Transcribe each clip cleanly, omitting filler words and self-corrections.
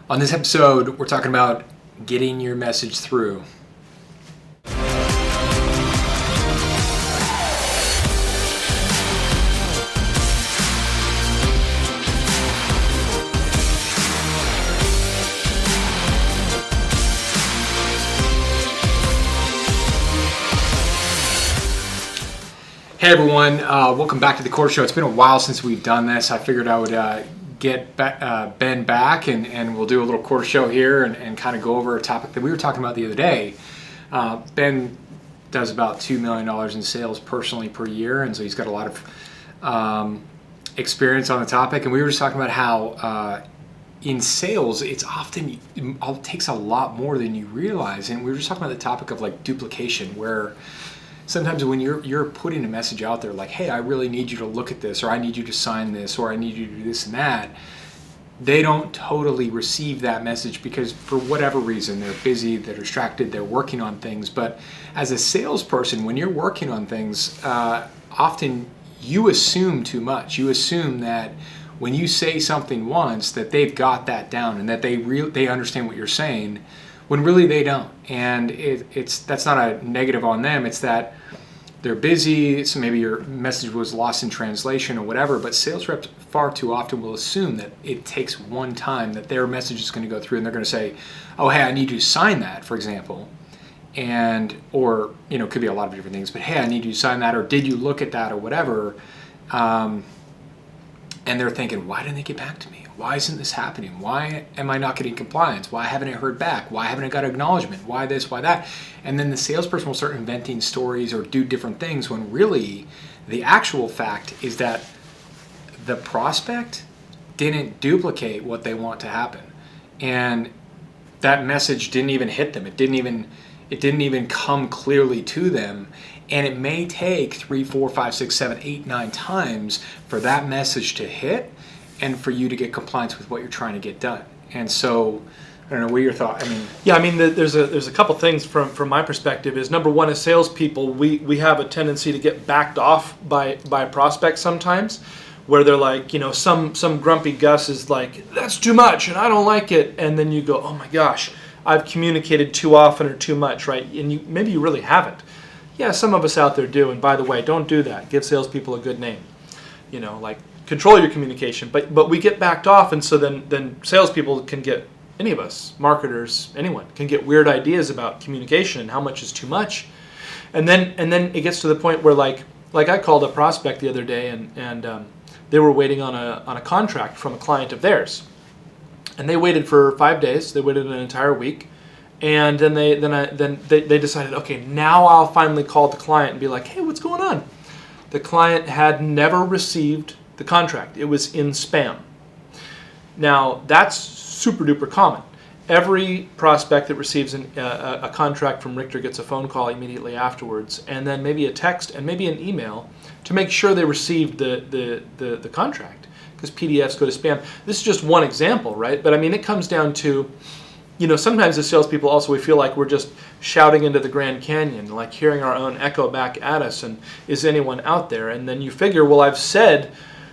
On this episode, we're talking about getting your message through. Hey everyone, welcome back to the Quarter Show. It's been a while since we've done this. I figured I would get Ben back and we'll do a little quarter show here and kind of go over a topic that we were talking about the other day. Ben does about $2 million in sales personally per year, and so he's got a lot of experience on the topic. And we were just talking about how in sales, it takes a lot more than you realize. And we were just talking about the topic of like duplication, where sometimes when you're putting a message out there like, hey, I really need you to look at this, or I need you to sign this, or I need you to do this and that, they don't totally receive that message because for whatever reason, they're busy, they're distracted, they're working on things. But as a salesperson, when you're working on things, often you assume too much. You assume that when you say something once, that they've got that down and that they understand what you're saying, when really they don't. And that's not a negative on them. It's that they're busy, so maybe your message was lost in translation or whatever, but sales reps far too often will assume that it takes one time that their message is going to go through and they're going to say, oh, hey, I need you to sign that, for example. Or it could be a lot of different things, but hey, I need you to sign that, or did you look at that, or whatever. And they're thinking, why didn't they get back to me? Why isn't this happening? Why am I not getting compliance? Why haven't I heard back? Why haven't I got acknowledgement? Why this, why that? And then the salesperson will start inventing stories or do different things when really the actual fact is that the prospect didn't duplicate what they want to happen. And that message didn't even hit them. It didn't even come clearly to them. And it may take 3, 4, 5, 6, 7, 8, 9 times for that message to hit and for you to get compliance with what you're trying to get done. And so, I don't know, what are your thoughts? There's a couple things from my perspective. Is number one, as salespeople, we have a tendency to get backed off by prospects sometimes, where they're like, some grumpy Gus is like, that's too much and I don't like it. And then you go, oh my gosh, I've communicated too often or too much, right? And maybe you really haven't. Yeah, some of us out there do. And by the way, don't do that. Give salespeople a good name. Control your communication. But we get backed off, and so then salespeople can get, any of us, marketers, anyone, can get weird ideas about communication and how much is too much. And then it gets to the point where like I called a prospect the other day, and they were waiting on a contract from a client of theirs. And they waited for 5 days. They waited an entire week. And then they decided, okay, now I'll finally call the client and be like, hey, what's going on? The client had never received the contract. It was in spam. Now, that's super duper common. Every prospect that receives a contract from Richter gets a phone call immediately afterwards, and then maybe a text and maybe an email to make sure they received the contract, because PDFs go to spam. This is just one example, right? But it comes down to, sometimes as salespeople also we feel like we're just shouting into the Grand Canyon, like hearing our own echo back at us, and is anyone out there? And then you figure, well, I've said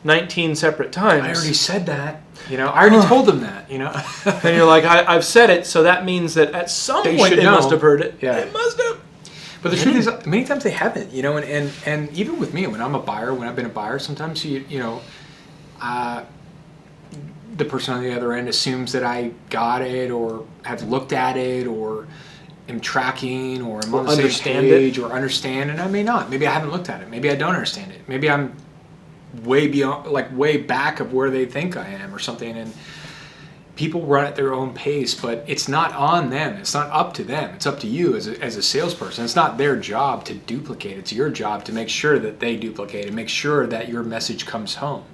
19 separate times. I already said that. I already told them that, And you're like, I've said it, so that means that at some point they must have heard it. Yeah. They must have. But the truth is, many times they haven't, and even with me, when I'm a buyer, when I've been a buyer, sometimes, the person on the other end assumes that I got it or have looked at it or am tracking or am on the same page or understand, and I may not. Maybe I haven't looked at it. Maybe I don't understand it. Maybe I'm way beyond, way back of where they think I am or something, and people run at their own pace, but it's not on them. It's not up to them. It's up to you as a salesperson. It's not their job to duplicate. It's your job to make sure that they duplicate and make sure that your message comes home.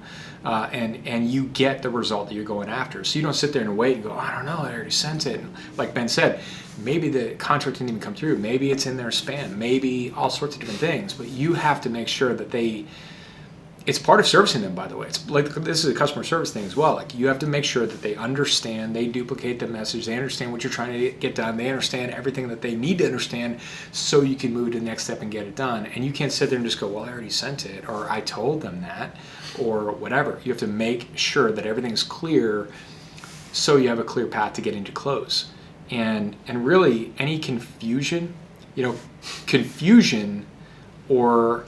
And you get the result that you're going after. So you don't sit there and wait and go, I don't know, I already sent it. And like Ben said, maybe the contract didn't even come through. Maybe it's in their spam. Maybe all sorts of different things. But you have to make sure that it's part of servicing them, by the way. It's like, this is a customer service thing as well. Like, you have to make sure that they understand, they duplicate the message, they understand what you're trying to get done, they understand everything that they need to understand so you can move to the next step and get it done. And you can't sit there and just go, well, I already sent it, or I told them that, or whatever. You have to make sure that everything's clear so you have a clear path to get into close. And really any confusion, confusion or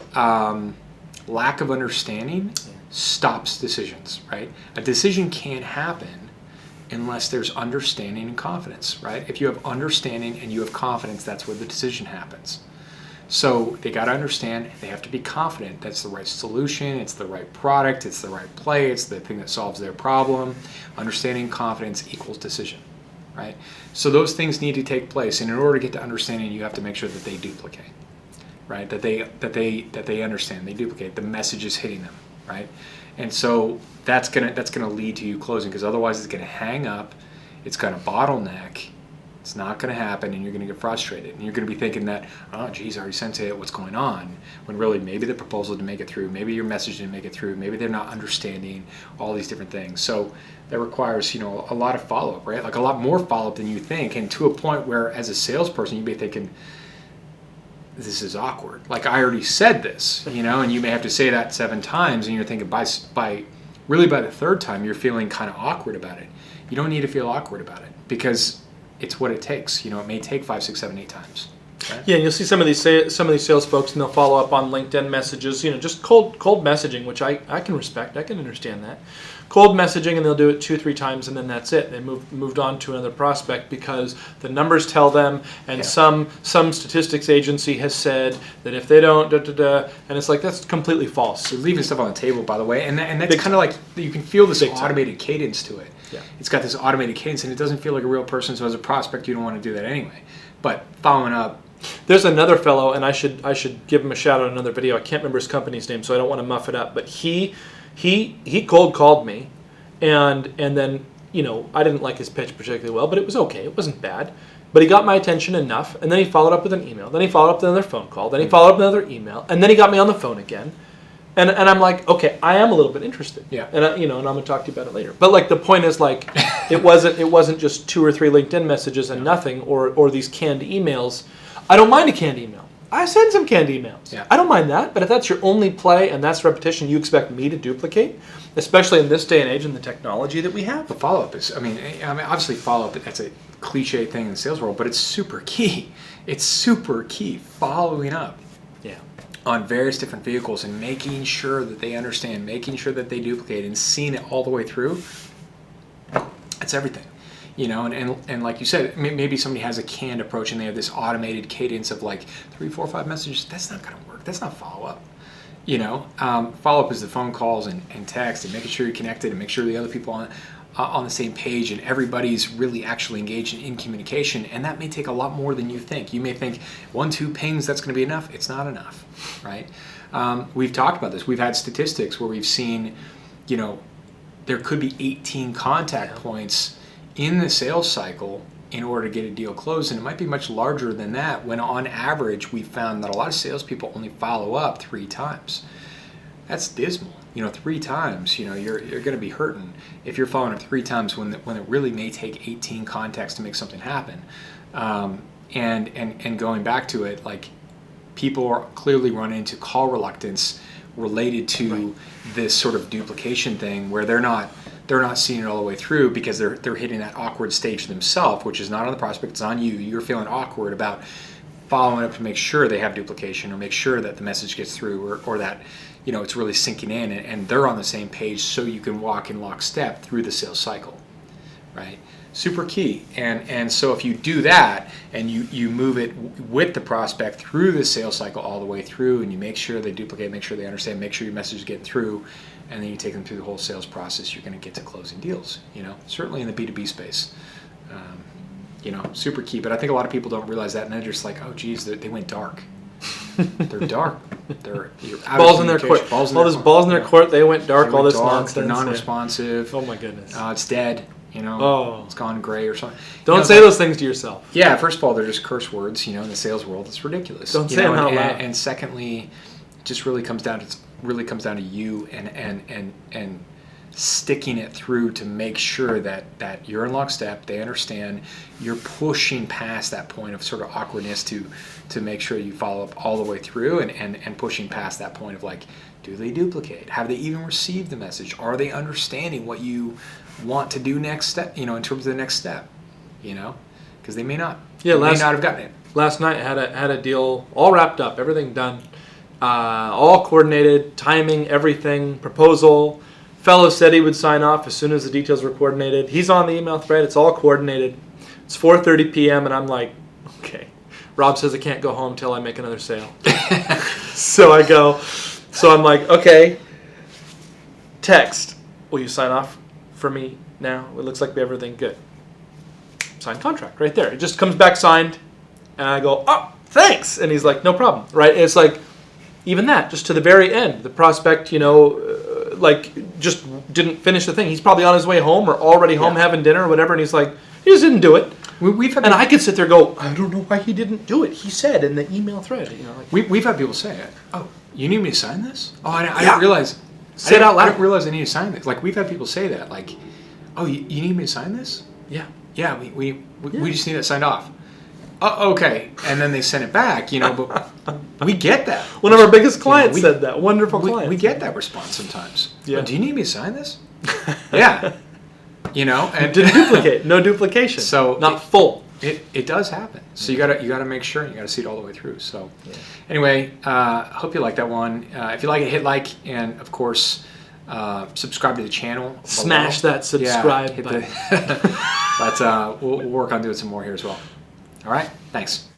lack of understanding stops decisions, right? A decision can't happen unless there's understanding and confidence, right? If you have understanding and you have confidence, that's where the decision happens. So they got to understand, they have to be confident that's the right solution, it's the right product, it's the right play, it's the thing that solves their problem. Understanding, confidence equals decision, right? So those things need to take place, and in order to get to understanding, you have to make sure that they duplicate, right? That they understand, they duplicate, the message is hitting them, right? And so that's gonna lead to you closing, because otherwise it's gonna hang up, it's gonna bottleneck. It's not going to happen, and you're going to get frustrated, and you're going to be thinking that, oh geez, I already sent it, what's going on, when really maybe the proposal didn't make it through, maybe your message didn't make it through, maybe they're not understanding all these different things. So that requires a lot of follow-up, right? Like a lot more follow-up than you think, and to a point where as a salesperson you may be thinking, this is awkward, like I already said this, and you may have to say that 7 times, and you're thinking by the third time you're feeling kind of awkward about it. You don't need to feel awkward about it, because it's what it takes. It may take 5, 6, 7, 8 times. Right? Yeah, and you'll see some of these sales folks, and they'll follow up on LinkedIn messages. Just cold messaging, which I can respect. I can understand that. Cold messaging, and they'll do it 2, 3 times, and then that's it. They moved on to another prospect because the numbers tell them, and some statistics agency has said that if they don't and it's like that's completely false. You're leaving stuff on the table, by the way, and that's kind of like you can feel this automated cadence to it. Yeah. It's got this automated cadence, and it doesn't feel like a real person. So as a prospect, you don't want to do that anyway. But following up. There's another fellow, and I should give him a shout out in another video. I can't remember his company's name, so I don't want to muff it up. But he cold called me, and then I didn't like his pitch particularly well, but it was okay. It wasn't bad. But he got my attention enough, and then he followed up with an email. Then he followed up with another phone call. Then he followed up with another email, and then he got me on the phone again. And I'm like, okay, I am a little bit interested. Yeah. And and I'm gonna talk to you about it later. But like the point is like, it wasn't just 2 or 3 LinkedIn messages and nothing, or these canned emails. I don't mind a canned email. I send some canned emails. Yeah. I don't mind that. But if that's your only play and that's repetition, you expect me to duplicate, especially in this day and age and the technology that we have. The follow-up is, obviously follow-up, that's a cliche thing in the sales world, but it's super key. It's super key, following up. Yeah. On various different vehicles and making sure that they understand, making sure that they duplicate, and seeing it all the way through. That's everything. And like you said, maybe somebody has a canned approach and they have this automated cadence of like 3, 4, 5 messages. That's not going to work. That's not follow-up. Follow-up is the phone calls and text and making sure you're connected and make sure the other people on the same page and everybody's really actually engaged in communication. And that may take a lot more than you think. You may think 1, 2 pings, that's going to be enough. It's not enough, right? We've talked about this. We've had statistics where we've seen, there could be 18 contact points in the sales cycle in order to get a deal closed, and it might be much larger than that when on average we found that a lot of salespeople only follow up 3 times. That's dismal. 3 times, you're going to be hurting if you're following up 3 times when it really may take 18 contacts to make something happen. And going back to it, like people are clearly run into call reluctance related to this sort of duplication thing where they're not seeing it all the way through because they're hitting that awkward stage themselves, which is not on the prospect, it's on you. You're feeling awkward about following up to make sure they have duplication or make sure that the message gets through or that it's really sinking in and they're on the same page so you can walk in lockstep through the sales cycle, right? Super key. And so if you do that and you move it with the prospect through the sales cycle all the way through and you make sure they duplicate, make sure they understand, make sure your message is getting through, and then you take them through the whole sales process, you're going to get to closing deals, certainly in the B2B space. Super key. But I think a lot of people don't realize that, and they're just like, oh, geez, they went dark. They're dark. They're balls in their court. Balls in their court. They went dark. All this nonsense. They're non-responsive. Oh my goodness. It's dead. It's gone gray or something. Don't say those things to yourself. Yeah. First of all, they're just curse words. In the sales world, it's ridiculous. Don't say them out loud. And secondly, it just really comes down to you and sticking it through to make sure that you're in lockstep, they understand, you're pushing past that point of sort of awkwardness to make sure you follow up all the way through and pushing past that point of like, do they duplicate? Have they even received the message? Are they understanding what you want to do next step, in terms of the next step, because they may not. Yeah, they may not have gotten it. Last night had a deal all wrapped up, everything done, all coordinated, timing, everything, proposal. Fellow said he would sign off as soon as the details were coordinated. He's on the email thread. It's all coordinated. It's 4:30 p.m. and I'm like, okay. Rob says I can't go home till I make another sale. So I'm like, okay. Text. Will you sign off for me now? It looks like we have everything good. Signed contract right there. It just comes back signed. And I go, oh, thanks. And he's like, no problem. Right? And it's like, even that, just to the very end, the prospect, just didn't finish the thing. He's probably on his way home or already home having dinner or whatever. And he's like, he just didn't do it. I could sit there and go, I don't know why he didn't do it. He said in the email thread. We've had people say it. Oh, you need me to sign this? Oh, I didn't realize. Say it out loud. I didn't realize I need to sign this. Like, we've had people say that. Like, oh, you need me to sign this? Yeah. Yeah, we just need it signed off. Okay. And then they send it back, but we get that. One of our biggest clients said that. Wonderful client. We get that response sometimes. Yeah. Oh, do you need me to sign this? Yeah. And didn't duplicate. No duplication. So not full. It does happen. So you gotta make sure, and you gotta see it all the way through. So anyway, hope you like that one. If you like it, hit like, and of course, subscribe to the channel. Smash that subscribe button. But we'll work on doing some more here as well. All right. Thanks.